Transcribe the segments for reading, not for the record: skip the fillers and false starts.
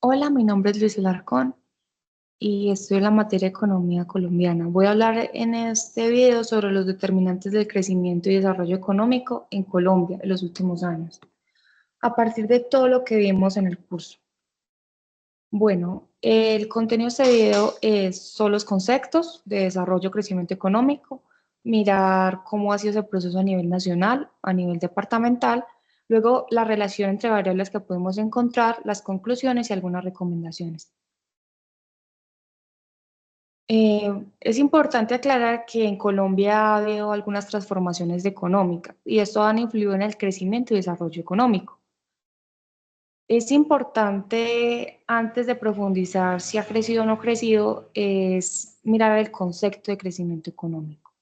Hola, mi nombre es Luis Alarcón y estoy en la materia de Economía Colombiana. Voy a hablar en este video sobre los determinantes del crecimiento y desarrollo económico en Colombia en los últimos años, a partir de todo lo que vimos en el curso. Bueno, el contenido de este video son los conceptos de desarrollo, crecimiento económico, mirar cómo ha sido ese proceso a nivel nacional, a nivel departamental, luego la relación entre variables que podemos encontrar, las conclusiones y algunas recomendaciones. Es importante aclarar que en Colombia ha habido algunas transformaciones económicas y esto han influido en el crecimiento y desarrollo económico. Es importante, antes de profundizar si ha crecido o no crecido, es mirar el concepto de crecimiento económico.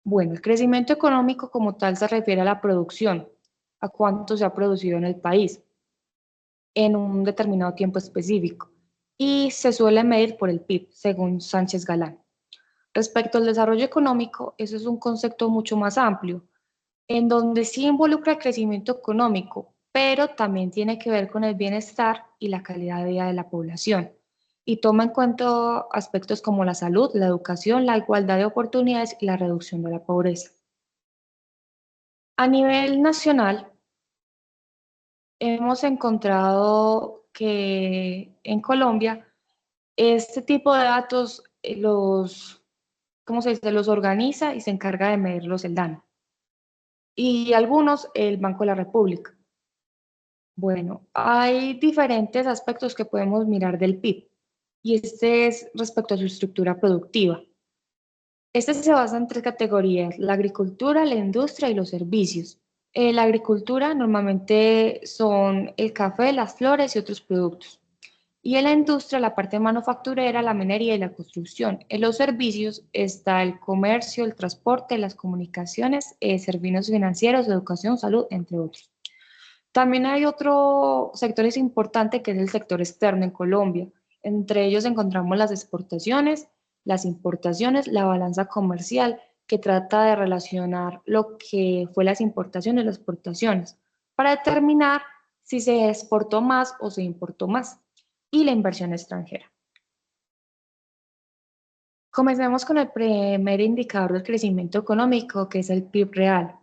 Bueno, el crecimiento económico como tal se refiere a la producción, a cuánto se ha producido en el país en un determinado tiempo específico y se suele medir por el PIB, según Sánchez Galán. Respecto al desarrollo económico, eso es un concepto mucho más amplio, en donde sí involucra el crecimiento económico, pero también tiene que ver con el bienestar y la calidad de vida de la población. Y toma en cuenta aspectos como la salud, la educación, la igualdad de oportunidades y la reducción de la pobreza. A nivel nacional, hemos encontrado que en Colombia este tipo de datos ¿cómo se dice? Los organiza y se encarga de medirlos el DANE. Y algunos el Banco de la República. Bueno, hay diferentes aspectos que podemos mirar del PIB y este es respecto a su estructura productiva. Este se basa en tres categorías: la agricultura, la industria y los servicios. La agricultura normalmente son el café, las flores y otros productos. Y en la industria, la parte manufacturera, la minería y la construcción. En los servicios está el comercio, el transporte, las comunicaciones, servicios financieros, educación, salud, entre otros. También hay otro sector importante que es el sector externo en Colombia. Entre ellos encontramos las exportaciones, las importaciones, la balanza comercial, que trata de relacionar lo que fue las importaciones y las exportaciones para determinar si se exportó más o se importó más, y la inversión extranjera. Comencemos con el primer indicador del crecimiento económico, que es el PIB real.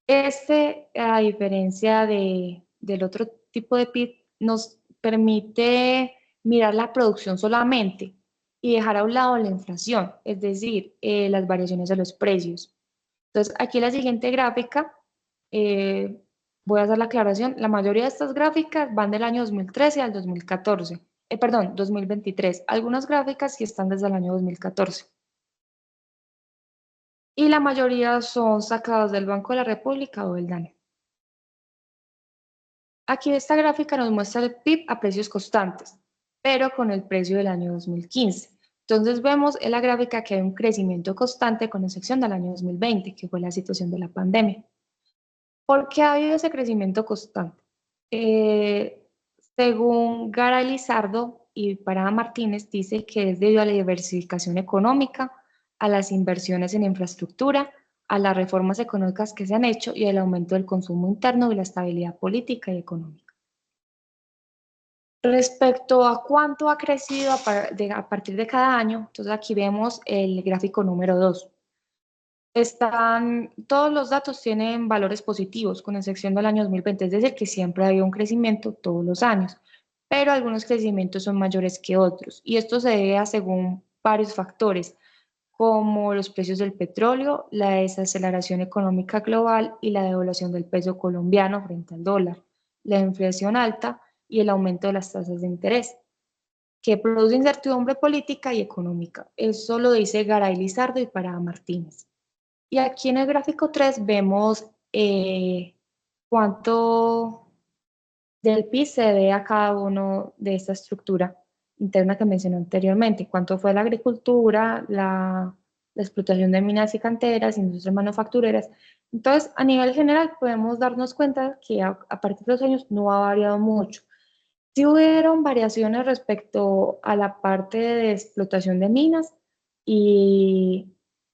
Este, a diferencia del otro tipo de PIB, nos permite mirar la producción solamente y dejar a un lado la inflación, es decir, las variaciones de los precios. Entonces, aquí en la siguiente gráfica, eh, voy a hacer la aclaración, la mayoría de estas gráficas van del año 2013 al 2014, perdón, 2023. Algunas gráficas sí están desde el año 2014. Y la mayoría son sacadas del Banco de la República o del DANE. Aquí esta gráfica nos muestra el PIB a precios constantes, pero con el precio del año 2015. Entonces vemos en la gráfica que hay un crecimiento constante con excepción del año 2020, que fue la situación de la pandemia. ¿Por qué ha habido ese crecimiento constante? Eh, Según Gara Lizardo y Parada Martínez, dice que es debido a la diversificación económica, a las inversiones en infraestructura, a las reformas económicas que se han hecho y al aumento del consumo interno y la estabilidad política y económica. Respecto a cuánto ha crecido a partir de cada año, entonces aquí vemos el gráfico número 2. Todos los datos tienen valores positivos, con excepción del año 2020, es decir, que siempre ha habido un crecimiento todos los años, pero algunos crecimientos son mayores que otros, y esto se debe a según varios factores, como los precios del petróleo, la desaceleración económica global y la devaluación del peso colombiano frente al dólar, la inflación alta y el aumento de las tasas de interés, que produce incertidumbre política y económica. Eso lo dice Garay Lizardo y Parada Martínez. Y aquí en el gráfico 3 vemos cuánto del PIB se debe a cada uno de esta estructura interna que mencioné anteriormente, cuánto fue la agricultura, la explotación de minas y canteras, industrias manufactureras. Entonces, a nivel general, podemos darnos cuenta que a partir de los años no ha variado mucho. Sí hubieron variaciones respecto a la parte de explotación de minas y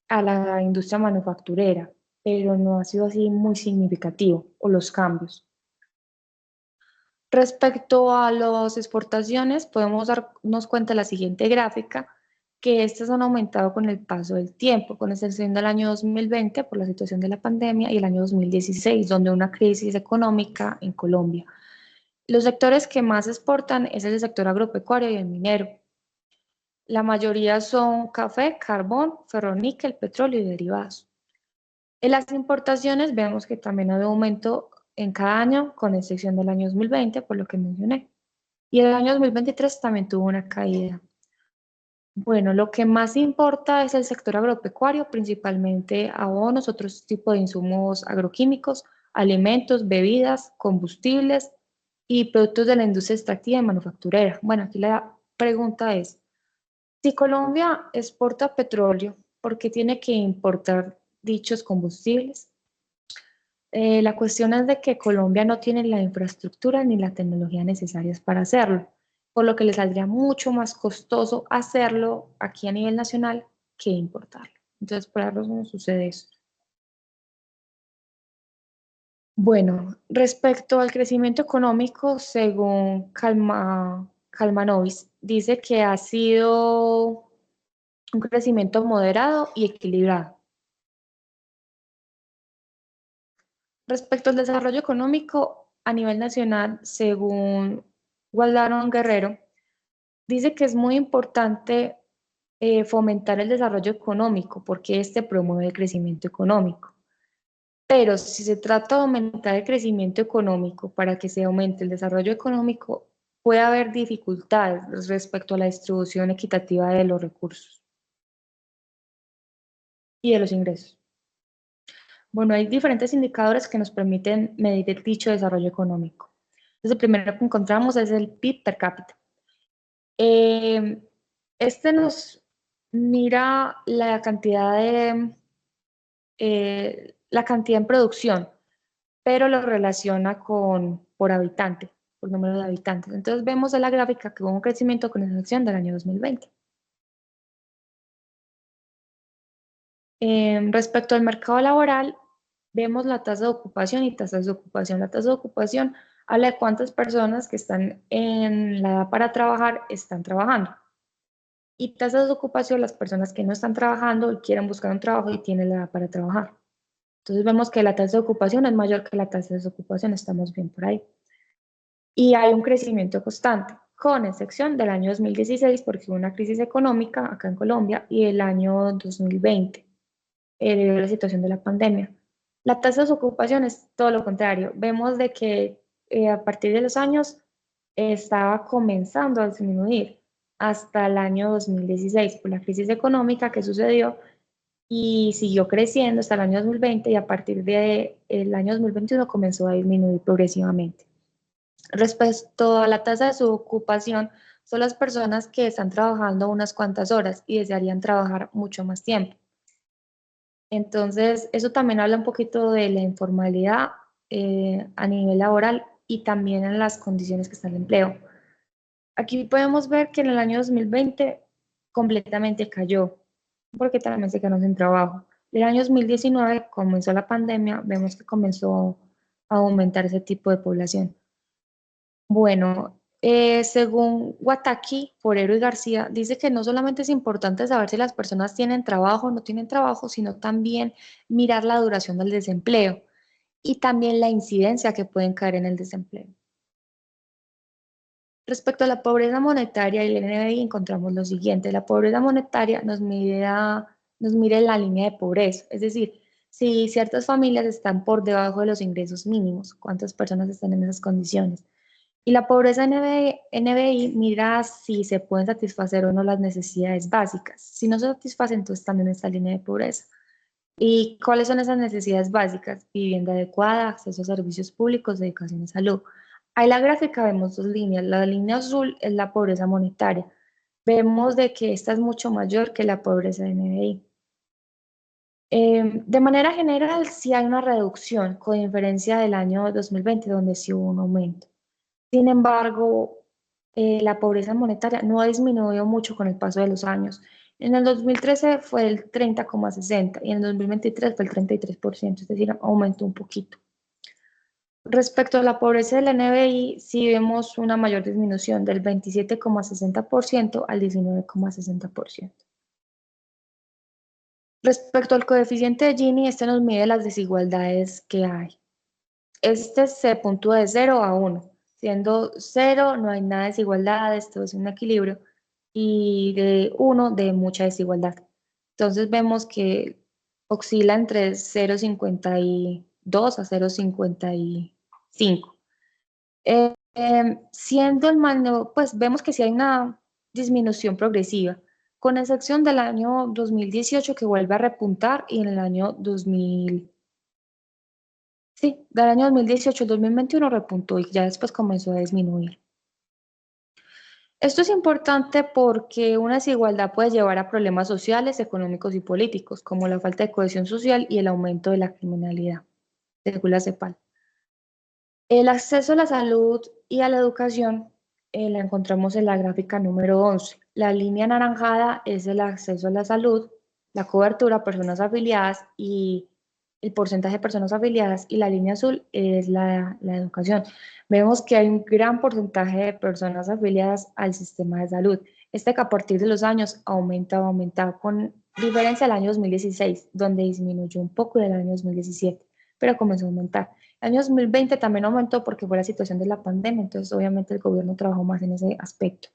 a la industria manufacturera, pero no ha sido así muy significativo, o los cambios. Respecto a las exportaciones, podemos darnos cuenta de la siguiente gráfica, que estas han aumentado con el paso del tiempo, con excepción del año 2020 por la situación de la pandemia y el año 2016, donde una crisis económica en Colombia. Los sectores que más exportan es el sector agropecuario y el minero. La mayoría son café, carbón, ferroníquel, petróleo y derivados. En las importaciones vemos que también ha habido aumento en cada año, con excepción del año 2020, por lo que mencioné. Y el año 2023 también tuvo una caída. Bueno, lo que más importa es el sector agropecuario, principalmente abonos, otros tipos de insumos agroquímicos, alimentos, bebidas, combustibles y productos de la industria extractiva y manufacturera. Bueno, aquí la pregunta es, si Colombia exporta petróleo, ¿por qué tiene que importar dichos combustibles? La cuestión es de que Colombia no tiene la infraestructura ni la tecnología necesarias para hacerlo, por lo que le saldría mucho más costoso hacerlo aquí a nivel nacional que importarlo. Entonces, por ahora no sucede eso. Bueno, respecto al crecimiento económico, según Kalmanovic, dice que ha sido un crecimiento moderado y equilibrado. Respecto al desarrollo económico a nivel nacional, según Waldaron Guerrero, dice que es muy importante fomentar el desarrollo económico porque este promueve el crecimiento económico. Pero si se trata de aumentar el crecimiento económico para que se aumente el desarrollo económico, puede haber dificultades respecto a la distribución equitativa de los recursos y de los ingresos. Bueno, hay diferentes indicadores que nos permiten medir el dicho desarrollo económico. Entonces, el primero que encontramos es el PIB per cápita. Eh, este nos mira la cantidad en producción, pero lo relaciona con por habitante, por número de habitantes. Entonces vemos en la gráfica que hubo un crecimiento con excepción del año 2020. Respecto al mercado laboral, vemos la tasa de ocupación y tasas de ocupación. La tasa de ocupación habla de cuántas personas que están en la edad para trabajar están trabajando. Y tasas de ocupación, las personas que no están trabajando y quieren buscar un trabajo y tienen la edad para trabajar. Entonces vemos que la tasa de ocupación es mayor que la tasa de desocupación, estamos bien por ahí. Y hay un crecimiento constante, con excepción del año 2016, porque hubo una crisis económica acá en Colombia, y el año 2020, debido a la situación de la pandemia. La tasa de desocupación es todo lo contrario. Vemos de que a partir de los años estaba comenzando a disminuir hasta el año 2016 por la crisis económica que sucedió y siguió creciendo hasta el año 2020 y a partir del año 2021 comenzó a disminuir progresivamente. Respecto a la tasa de subocupación, son las personas que están trabajando unas cuantas horas y desearían trabajar mucho más tiempo. Entonces, eso también habla un poquito de la informalidad a nivel laboral y también en las condiciones que está el empleo. Aquí podemos ver que en el año 2020 completamente cayó, porque también se quedó sin trabajo. El año 2019 comenzó la pandemia, vemos que comenzó a aumentar ese tipo de población. Bueno, según Wataki, Forero y García, dice que no solamente es importante saber si las personas tienen trabajo o no tienen trabajo, sino también mirar la duración del desempleo y también la incidencia que pueden caer en el desempleo. Respecto a la pobreza monetaria y el NBI encontramos lo siguiente, la pobreza monetaria nos mide la línea de pobreza, es decir, si ciertas familias están por debajo de los ingresos mínimos, cuántas personas están en esas condiciones. Y la pobreza NBI mira si se pueden satisfacer o no las necesidades básicas. Si no se satisfacen, entonces están en esta línea de pobreza. ¿Y cuáles son esas necesidades básicas? Vivienda adecuada, acceso a servicios públicos, educación y salud. Ahí en la gráfica vemos dos líneas. La línea azul es la pobreza monetaria. Vemos de que esta es mucho mayor que la pobreza de NBI. De manera general, sí hay una reducción, con diferencia del año 2020, donde sí hubo un aumento. Sin embargo, la pobreza monetaria no ha disminuido mucho con el paso de los años. En el 2013 fue el 30,60 y en el 2023 fue el 33%, es decir, aumentó un poquito. Respecto a la pobreza del NBI, sí vemos una mayor disminución del 27,60% al 19,60%. Respecto al coeficiente de Gini, este nos mide las desigualdades que hay. Este se puntúa de 0 a 1, siendo 0 no hay nada de desigualdades, todo es un equilibrio, y de 1 de mucha desigualdad. Entonces vemos que oscila entre 0,52 a 0,55. Siendo el mal, pues vemos que sí hay una disminución progresiva, con excepción del año 2018 que vuelve a repuntar y en el año 2000. Sí, del año 2018 al 2021 repuntó y ya después comenzó a disminuir. Esto es importante porque una desigualdad puede llevar a problemas sociales, económicos y políticos, como la falta de cohesión social y el aumento de la criminalidad, según la CEPAL. El acceso a la salud y a la educación la encontramos en la gráfica número 11. La línea anaranjada es el acceso a la salud, la cobertura a personas afiliadas y el porcentaje de personas afiliadas, y la línea azul es la educación. Vemos que hay un gran porcentaje de personas afiliadas al sistema de salud. Este que a partir de los años aumenta, con diferencia al año 2016, donde disminuyó un poco del año 2017, pero comenzó a aumentar. El año 2020 también aumentó porque fue la situación de la pandemia, entonces obviamente el gobierno trabajó más en ese aspecto.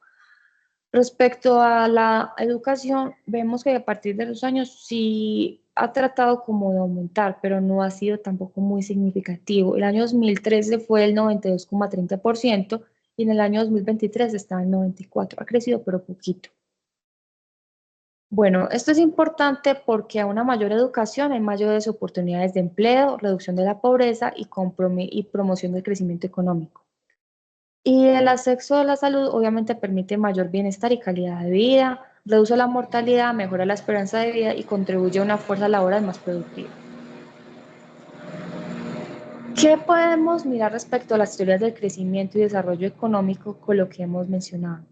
Respecto a la educación, vemos que a partir de los años sí ha tratado como de aumentar, pero no ha sido tampoco muy significativo. El año 2013 fue el 92,30% y en el año 2023 está en 94%. Ha crecido, pero poquito. Bueno, esto es importante porque a una mayor educación hay mayores oportunidades de empleo, reducción de la pobreza y promoción del crecimiento económico. Y el acceso a la salud obviamente permite mayor bienestar y calidad de vida, reduce la mortalidad, mejora la esperanza de vida y contribuye a una fuerza laboral más productiva. ¿Qué podemos mirar respecto a las teorías del crecimiento y desarrollo económico con lo que hemos mencionado?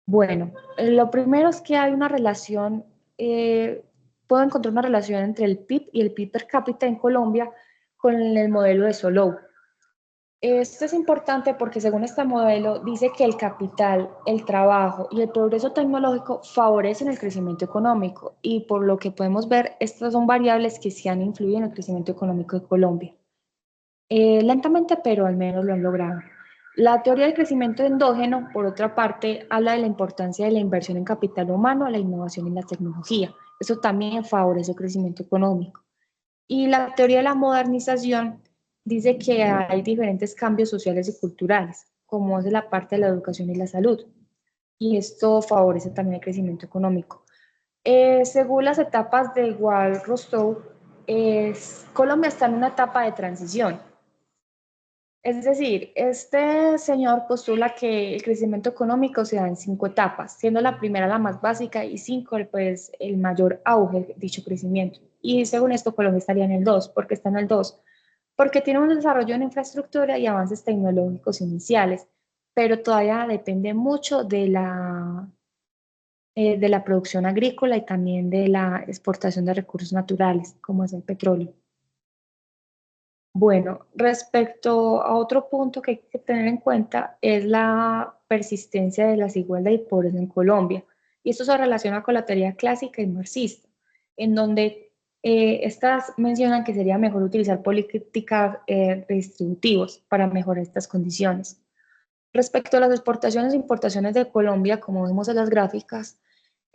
Bueno, lo primero es que hay una relación, puedo encontrar una relación entre el PIB y el PIB per cápita en Colombia con el modelo de Solow. Esto es importante porque según este modelo dice que el capital, el trabajo y el progreso tecnológico favorecen el crecimiento económico, y por lo que podemos ver, estas son variables que sí han influido en el crecimiento económico de Colombia. Lentamente, pero al menos lo han logrado. La teoría del crecimiento endógeno, por otra parte, habla de la importancia de la inversión en capital humano, la innovación y la tecnología. Eso también favorece el crecimiento económico. Y la teoría de la modernización dice que hay diferentes cambios sociales y culturales, como es la parte de la educación y la salud. Y esto favorece también el crecimiento económico. Según las etapas de Wall-Rostow, Colombia está en una etapa de transición. Es decir, este señor postula que el crecimiento económico se da en 5 etapas, siendo la primera la más básica y 5 pues, el mayor auge de dicho crecimiento. Y según esto, Colombia estaría en el 2. ¿Por qué está en el 2? Porque tiene un desarrollo en infraestructura y avances tecnológicos iniciales, pero todavía depende mucho de la producción agrícola y también de la exportación de recursos naturales, como es el petróleo. Bueno, respecto a otro punto que hay que tener en cuenta es la persistencia de la desigualdad y pobreza en Colombia. Y esto se relaciona con la teoría clásica y marxista, en donde estas mencionan que sería mejor utilizar políticas redistributivas para mejorar estas condiciones. Respecto a las exportaciones e importaciones de Colombia, como vemos en las gráficas,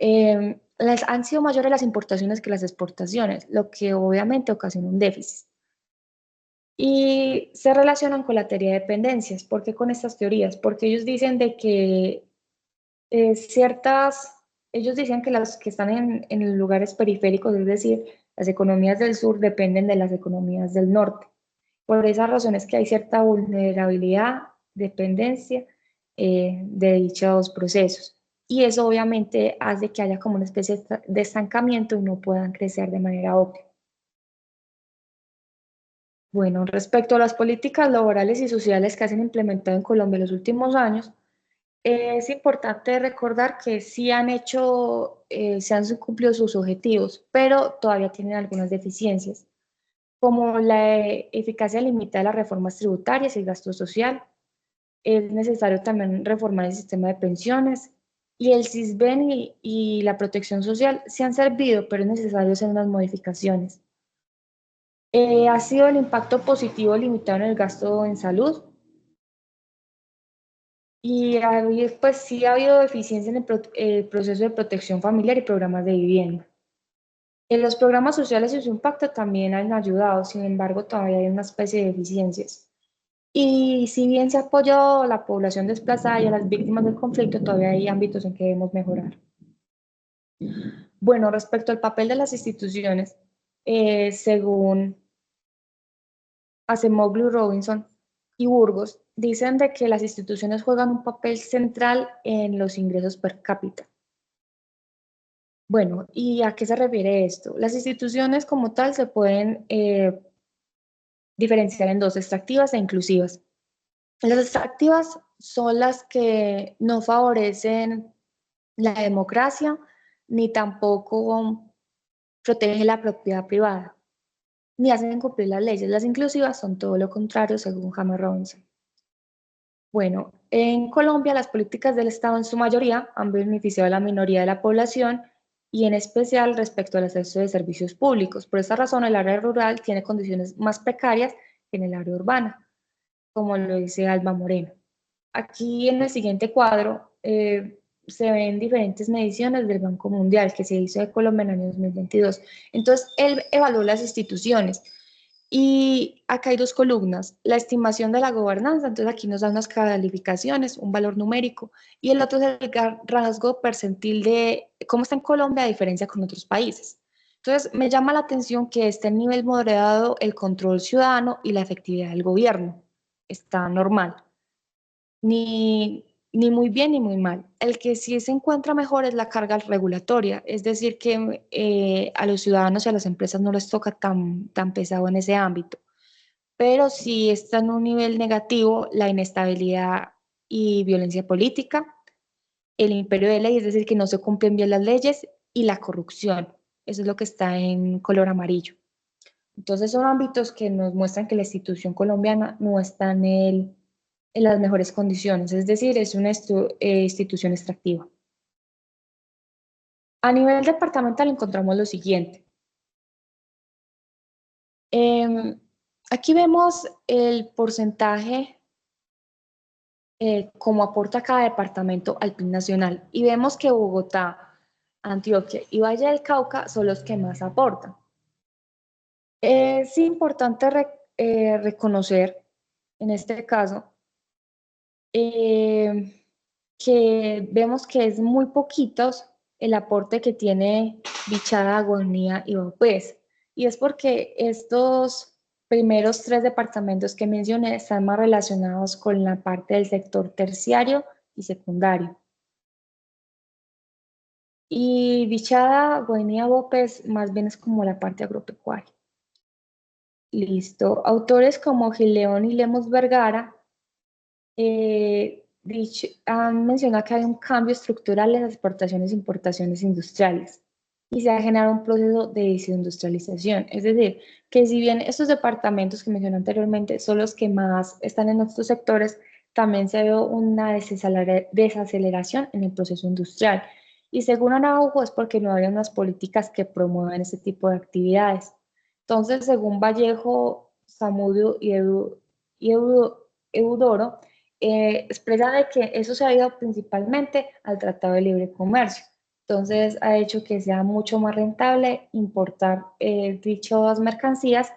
han sido mayores las importaciones que las exportaciones, lo que obviamente ocasiona un déficit. Y se relacionan con la teoría de dependencias. ¿Por qué con estas teorías? Porque ellos dicen de que ellos dicen que las que están en lugares periféricos, es decir, las economías del sur dependen de las economías del norte. Por esas razones que hay cierta vulnerabilidad, dependencia de dichos procesos. Y eso obviamente hace que haya como una especie de estancamiento y no puedan crecer de manera óptima. Bueno, respecto a las políticas laborales y sociales que se han implementado en Colombia en los últimos años, es importante recordar que sí se han cumplido sus objetivos, pero todavía tienen algunas deficiencias. Como la eficacia limitada de las reformas tributarias y el gasto social, es necesario también reformar el sistema de pensiones y el SISBEN y la protección social se han servido, pero es necesario hacer unas modificaciones. Ha sido el impacto positivo limitado en el gasto en salud y pues sí ha habido deficiencia en el proceso de protección familiar y programas de vivienda. En los programas sociales y su impacto también han ayudado, sin embargo, todavía hay una especie de deficiencias. Y si bien se ha apoyado a la población desplazada y a las víctimas del conflicto, todavía hay ámbitos en que debemos mejorar. Bueno, respecto al papel de las instituciones, según Acemoglu, Robinson y Burgos, dicen de que las instituciones juegan un papel central en los ingresos per cápita. Bueno, ¿y a qué se refiere esto? Las instituciones como tal se pueden diferenciar en dos, extractivas e inclusivas. Las extractivas son las que no favorecen la democracia ni tampoco protegen la propiedad privada, ni hacen cumplir las leyes. Las inclusivas son todo lo contrario, según James Robinson. Bueno, en Colombia las políticas del Estado en su mayoría han beneficiado a la minoría de la población y en especial respecto al acceso de servicios públicos. Por esta razón, el área rural tiene condiciones más precarias que en el área urbana, como lo dice Alba Moreno. Aquí en el siguiente cuadro se ven diferentes mediciones del Banco Mundial que se hizo de Colombia en el año 2022. Entonces, él evaluó las instituciones y acá hay dos columnas, la estimación de la gobernanza, entonces aquí nos dan unas calificaciones, un valor numérico, y el otro es el rasgo percentil de cómo está en Colombia a diferencia con otros países. Entonces, me llama la atención que este nivel moderado, el control ciudadano y la efectividad del gobierno está normal, ni muy bien ni muy mal. El que sí se encuentra mejor es la carga regulatoria, es decir, que a los ciudadanos y a las empresas no les toca tan pesado en ese ámbito, pero sí está en un nivel negativo la inestabilidad y violencia política, el imperio de ley, es decir, que no se cumplen bien las leyes, y la corrupción. Eso es lo que está en color amarillo. Entonces son ámbitos que nos muestran que la institución colombiana no está en las mejores condiciones, es decir, es una institución extractiva. A nivel departamental encontramos lo siguiente. Aquí vemos el porcentaje como aporta cada departamento al PIB nacional y vemos que Bogotá, Antioquia y Valle del Cauca son los que más aportan. Es importante reconocer en este caso que vemos que es muy poquitos el aporte que tiene Bichada, Guainía y Vaupés. Y es porque estos primeros tres departamentos que mencioné están más relacionados con la parte del sector terciario y secundario. Y Bichada, Guainía, Vaupés más bien es como la parte agropecuaria. Listo. Autores como Gileón y Lemos Vergara han mencionado que hay un cambio estructural en las exportaciones e importaciones industriales y se ha generado un proceso de desindustrialización. Es decir, que si bien estos departamentos que mencioné anteriormente son los que más están en estos sectores, también se ve una desaceleración en el proceso industrial. Y según Araujo es porque no había unas políticas que promuevan ese tipo de actividades. Entonces, según Vallejo, Zamudio Eudoro, expresa de que eso se ha ido principalmente al Tratado de Libre Comercio. Entonces ha hecho que sea mucho más rentable importar dichas mercancías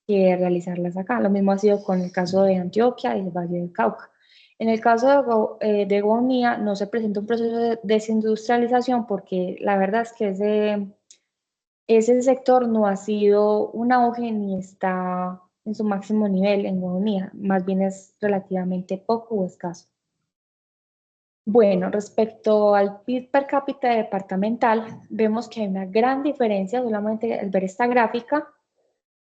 que realizarlas acá. Lo mismo ha sido con el caso de Antioquia y el Valle del Cauca. En el caso de Guainía no se presenta un proceso de desindustrialización porque la verdad es que ese sector no ha sido un auge ni está en su máximo nivel en Guainía, más bien es relativamente poco o escaso. Bueno, respecto al PIB per cápita departamental, vemos que hay una gran diferencia, solamente al ver esta gráfica,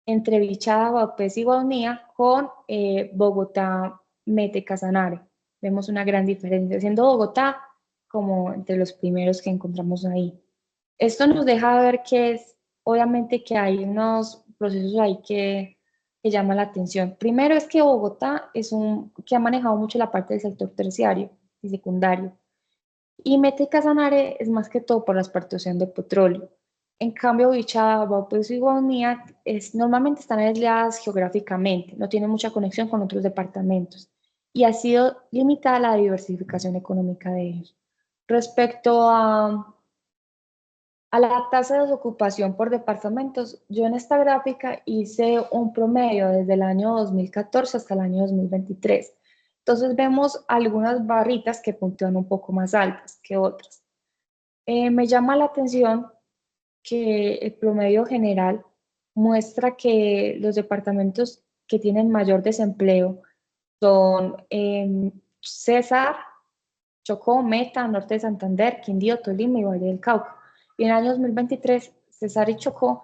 entre Bichada, Vaupés y Guainía con Bogotá, Meta y Casanare. Vemos una gran diferencia, siendo Bogotá como entre los primeros que encontramos ahí. Esto nos deja ver que es, obviamente, que hay unos procesos ahí que llaman la atención. Primero es que Bogotá que ha manejado mucho la parte del sector terciario y secundario. Y Meta y Casanare es más que todo por la exportación de petróleo. En cambio, Bichada, Vaupés y Guaunía normalmente están aisladas geográficamente, no tienen mucha conexión con otros departamentos y ha sido limitada la diversificación económica de ellos. Respecto a la tasa de desocupación por departamentos, yo en esta gráfica hice un promedio desde el año 2014 hasta el año 2023. Entonces vemos algunas barritas que puntúan un poco más altas que otras. Me llama la atención que el promedio general muestra que los departamentos que tienen mayor desempleo son César, Chocó, Meta, Norte de Santander, Quindío, Tolima y Valle del Cauca. Y en el año 2023, Cesar y Chocó,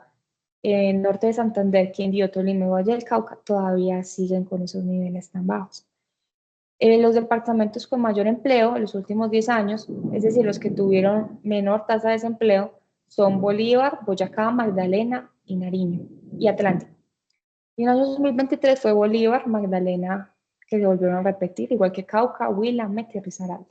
en Norte de Santander, Quindío, Tolima y Valle del Cauca todavía siguen con esos niveles tan bajos. Los departamentos con mayor empleo en los últimos 10 años, es decir, los que tuvieron menor tasa de desempleo, son Bolívar, Boyacá, Magdalena y Nariño y Atlántico. Y en el año 2023 fue Bolívar, Magdalena, que se volvieron a repetir, igual que Cauca, Huila, Meta y Risaralda.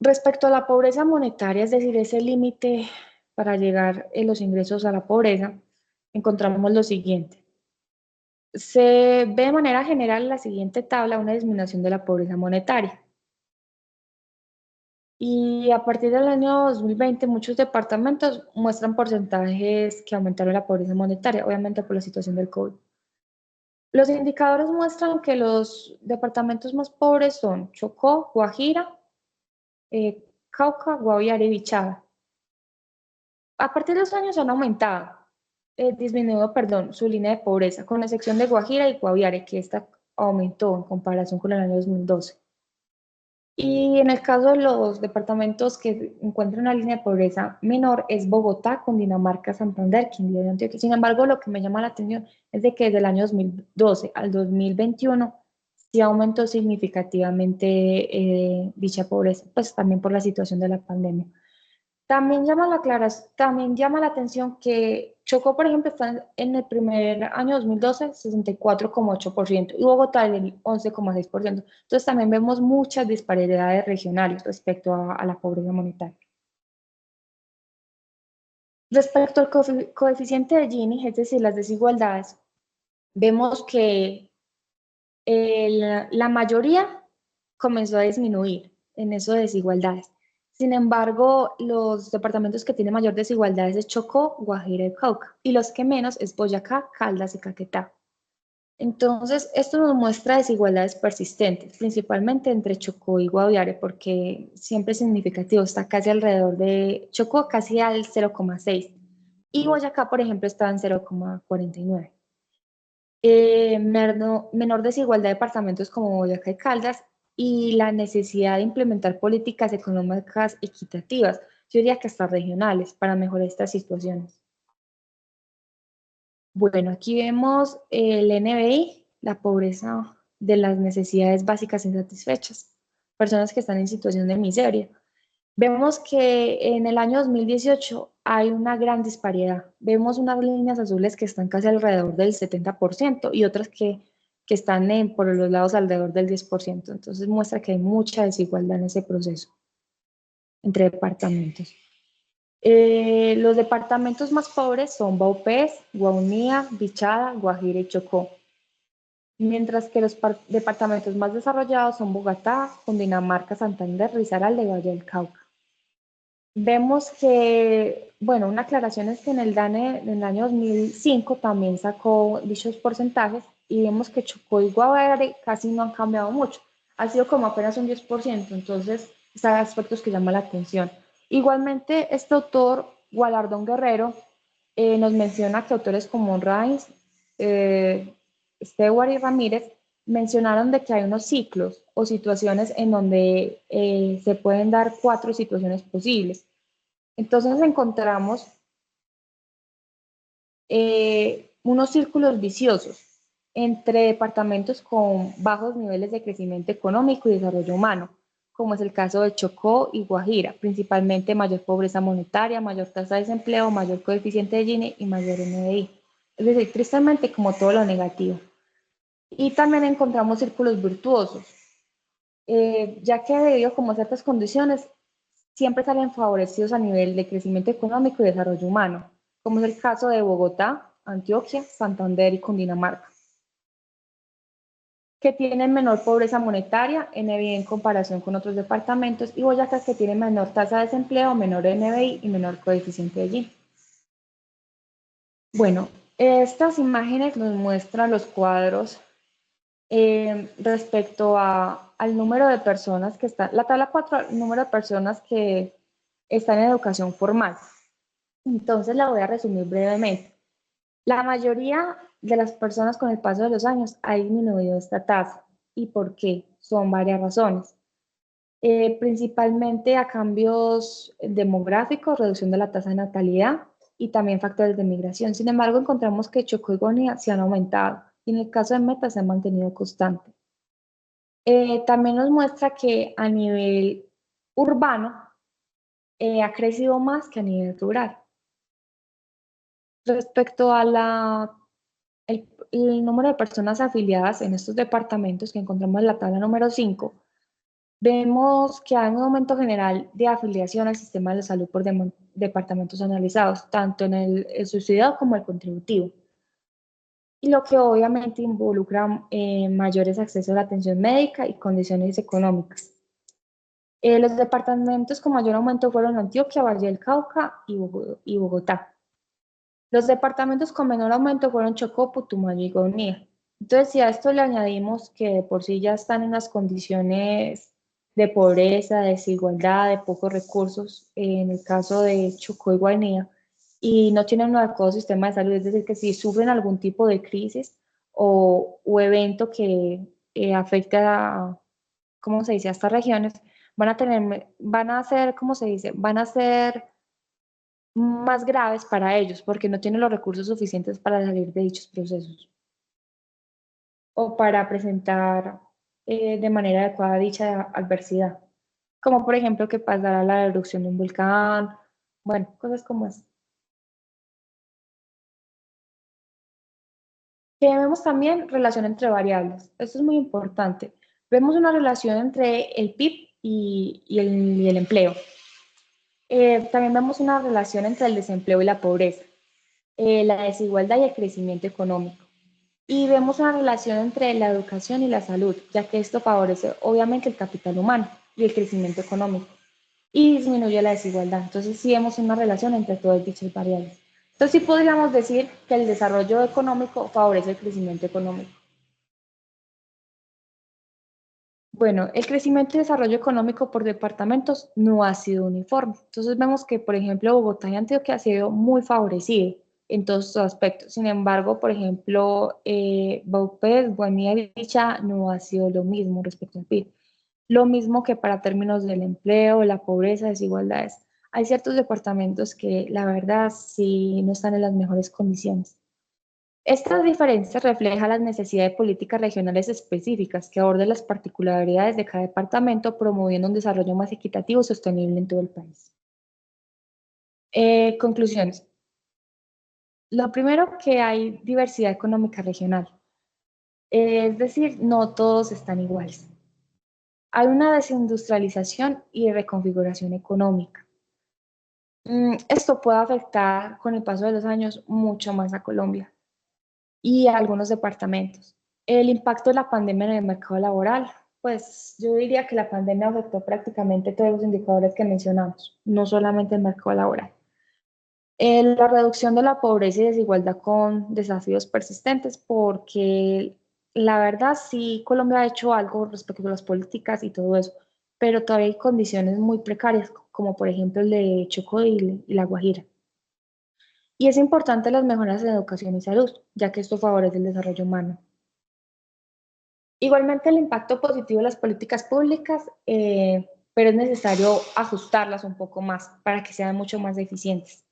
Respecto a la pobreza monetaria, es decir, ese límite para llegar en los ingresos a la pobreza, encontramos lo siguiente. Se ve de manera general en la siguiente tabla una disminución de la pobreza monetaria. Y a partir del año 2020, muchos departamentos muestran porcentajes que aumentaron la pobreza monetaria, obviamente por la situación del COVID. Los indicadores muestran que los departamentos más pobres son Chocó, Guajira, Cauca, Guaviare y Bichada. A partir de los años han aumentado, disminuido, perdón, su línea de pobreza, con excepción de Guajira y Guaviare, que esta aumentó en comparación con el año 2012. Y en el caso de los departamentos que encuentran una línea de pobreza menor es Bogotá, Cundinamarca, Santander, Quindío y Antioquia. Sin embargo, lo que me llama la atención es de que desde el año 2012 al 2021 sí aumentó significativamente dicha pobreza, pues también por la situación de la pandemia. También llama la atención que Chocó, por ejemplo, está en el primer año 2012, 64,8% y Bogotá en el 11,6%. Entonces también vemos muchas disparidades regionales respecto a la pobreza monetaria. Respecto al coeficiente de Gini, es decir, las desigualdades, vemos que la mayoría comenzó a disminuir en eso de desigualdades. Sin embargo, los departamentos que tienen mayor desigualdades es Chocó, Guajira y Cauca, y los que menos es Boyacá, Caldas y Caquetá. Entonces, esto nos muestra desigualdades persistentes, principalmente entre Chocó y Guaviare, porque siempre es significativo, está casi alrededor de Chocó, casi al 0,6, y Boyacá, por ejemplo, está en 0,49. Menor desigualdad de departamentos como Boyacá y Caldas y la necesidad de implementar políticas económicas equitativas, yo diría que hasta regionales, para mejorar estas situaciones. Bueno, aquí vemos el NBI, la pobreza de las necesidades básicas insatisfechas, personas que están en situación de miseria. Vemos que en el año 2018 hay una gran disparidad. Vemos unas líneas azules que están casi alrededor del 70% y otras que están por los lados alrededor del 10%. Entonces muestra que hay mucha desigualdad en ese proceso entre departamentos. Los departamentos más pobres son Vaupés, Guaunía, Bichada, Guajira y Chocó. Mientras que los departamentos más desarrollados son Bogotá, Cundinamarca, Santander, Risaralda y Valle del Cauca. Vemos que, bueno, una aclaración es que en el DANE en el año 2005 también sacó dichos porcentajes y vemos que Chocó y Guaviare casi no han cambiado mucho. Ha sido como apenas un 10%, entonces son aspectos que llaman la atención. Igualmente, este autor, Gualardón Guerrero, nos menciona que autores como Reins, Stewart y Ramírez mencionaron de que hay unos ciclos o situaciones en donde se pueden dar 4 situaciones posibles. Entonces encontramos unos círculos viciosos entre departamentos con bajos niveles de crecimiento económico y desarrollo humano, como es el caso de Chocó y Guajira, principalmente mayor pobreza monetaria, mayor tasa de desempleo, mayor coeficiente de Gini y mayor NBI. Es decir, tristemente como todo lo negativo. Y también encontramos círculos virtuosos, ya que debido como a ciertas condiciones, siempre salen favorecidos a nivel de crecimiento económico y desarrollo humano, como es el caso de Bogotá, Antioquia, Santander y Cundinamarca, que tienen menor pobreza monetaria, NBI en comparación con otros departamentos, y Boyacá, que tiene menor tasa de desempleo, menor NBI y menor coeficiente de Gini. Bueno, estas imágenes nos muestran los cuadros respecto al número de personas que están, la tabla 4, el número de personas que están en educación formal. Entonces la voy a resumir brevemente. La mayoría de las personas con el paso de los años ha disminuido esta tasa. ¿Y por qué? Son varias razones. Principalmente a cambios demográficos, reducción de la tasa de natalidad y también factores de migración. Sin embargo, encontramos que Chocó y Guanía se han aumentado y en el caso de Meta se han mantenido constante. También nos muestra que a nivel urbano ha crecido más que a nivel rural. Respecto a el número de personas afiliadas en estos departamentos que encontramos en la tabla número 5, vemos que hay un aumento general de afiliación al sistema de salud por departamentos analizados, tanto en el subsidiado como el contributivo. Y lo que obviamente involucra mayores accesos a la atención médica y condiciones económicas. Los departamentos con mayor aumento fueron Antioquia, Valle del Cauca y Bogotá. Los departamentos con menor aumento fueron Chocó, Putumayo y Goiás. Entonces, si a esto le añadimos que de por sí ya están en las condiciones de pobreza, de desigualdad, de pocos recursos, en el caso de Chocó y Guainía, y no tienen un adecuado sistema de salud, es decir, que si sufren algún tipo de crisis o evento que afecte a, ¿cómo se dice?, a estas regiones, van a ser, ¿cómo se dice?, van a ser más graves para ellos porque no tienen los recursos suficientes para salir de dichos procesos o para presentar de manera adecuada dicha adversidad, como por ejemplo que pasará la erupción de un volcán, bueno, cosas como eso. Que vemos también relación entre variables, esto es muy importante. Vemos una relación entre el PIB y el empleo. También vemos una relación entre el desempleo y la pobreza, la desigualdad y el crecimiento económico. Y vemos una relación entre la educación y la salud, ya que esto favorece obviamente el capital humano y el crecimiento económico y disminuye la desigualdad. Entonces sí vemos una relación entre todas dichas variables. Entonces sí podríamos decir que el desarrollo económico favorece el crecimiento económico. Bueno, el crecimiento y desarrollo económico por departamentos no ha sido uniforme. Entonces vemos que, por ejemplo, Bogotá y Antioquia ha sido muy favorecido en todos estos aspectos. Sin embargo, por ejemplo, Vaupés, Guanía y Vichá no ha sido lo mismo respecto al PIB. Lo mismo que para términos del empleo, la pobreza, desigualdades. Hay ciertos departamentos que la verdad sí no están en las mejores condiciones. Estas diferencias reflejan las necesidades de políticas regionales específicas que aborden las particularidades de cada departamento, promoviendo un desarrollo más equitativo y sostenible en todo el país. Conclusiones. Lo primero, que hay diversidad económica regional, es decir, no todos están iguales. Hay una desindustrialización y reconfiguración económica. Esto puede afectar con el paso de los años mucho más a Colombia y a algunos departamentos. El impacto de la pandemia en el mercado laboral, pues yo diría que la pandemia afectó prácticamente todos los indicadores que mencionamos, no solamente el mercado laboral. La reducción de la pobreza y desigualdad con desafíos persistentes, porque la verdad sí Colombia ha hecho algo respecto a las políticas y todo eso, pero todavía hay condiciones muy precarias, como por ejemplo el de Chocó y La Guajira. Y es importante las mejoras en educación y salud, ya que esto favorece el desarrollo humano. Igualmente el impacto positivo de las políticas públicas, pero es necesario ajustarlas un poco más para que sean mucho más eficientes.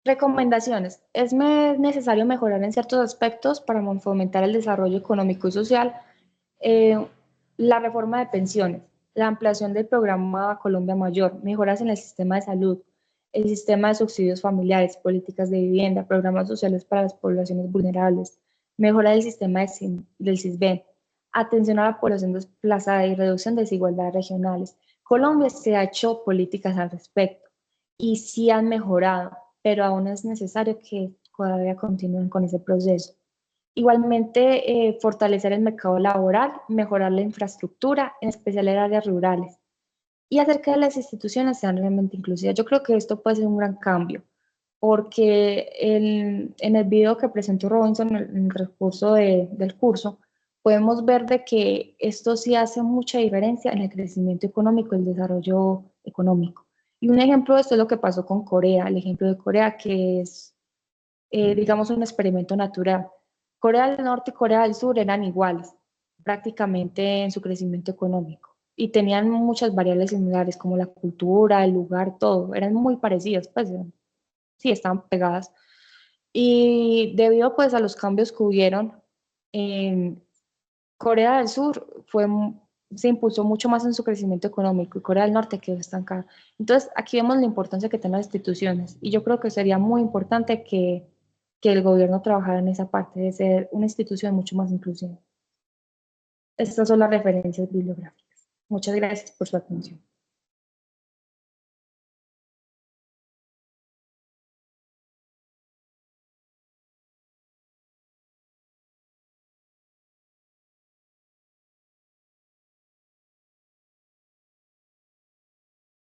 Recomendaciones. Es necesario mejorar en ciertos aspectos para fomentar el desarrollo económico y social. Eh, La reforma de pensiones, la ampliación del programa Colombia Mayor, mejoras en el sistema de salud, el sistema de subsidios familiares, políticas de vivienda, programas sociales para las poblaciones vulnerables, mejora del sistema del CISBEN, atención a la población desplazada y reducción de desigualdades regionales. Colombia se ha hecho políticas al respecto y sí han mejorado, pero aún es necesario que todavía continúen con ese proceso. Igualmente, fortalecer el mercado laboral, mejorar la infraestructura, en especial en áreas rurales, y hacer que las instituciones sean realmente inclusivas. Yo creo que esto puede ser un gran cambio, porque en el video que presentó Robinson en el recurso del curso, podemos ver de que esto sí hace mucha diferencia en el crecimiento económico, el desarrollo económico. Y un ejemplo de esto es lo que pasó con Corea, el ejemplo de Corea que es, digamos, un experimento natural. Corea del Norte y Corea del Sur eran iguales, prácticamente en su crecimiento económico, y tenían muchas variables similares, como la cultura, el lugar, todo, eran muy parecidas, pues sí, estaban pegadas. Y debido pues a los cambios que hubieron, en Corea del Sur se impulsó mucho más en su crecimiento económico y Corea del Norte quedó estancada. Entonces, aquí vemos la importancia que tienen las instituciones y yo creo que sería muy importante que el gobierno trabajara en esa parte de ser una institución mucho más inclusiva. Estas son las referencias bibliográficas. Muchas gracias por su atención.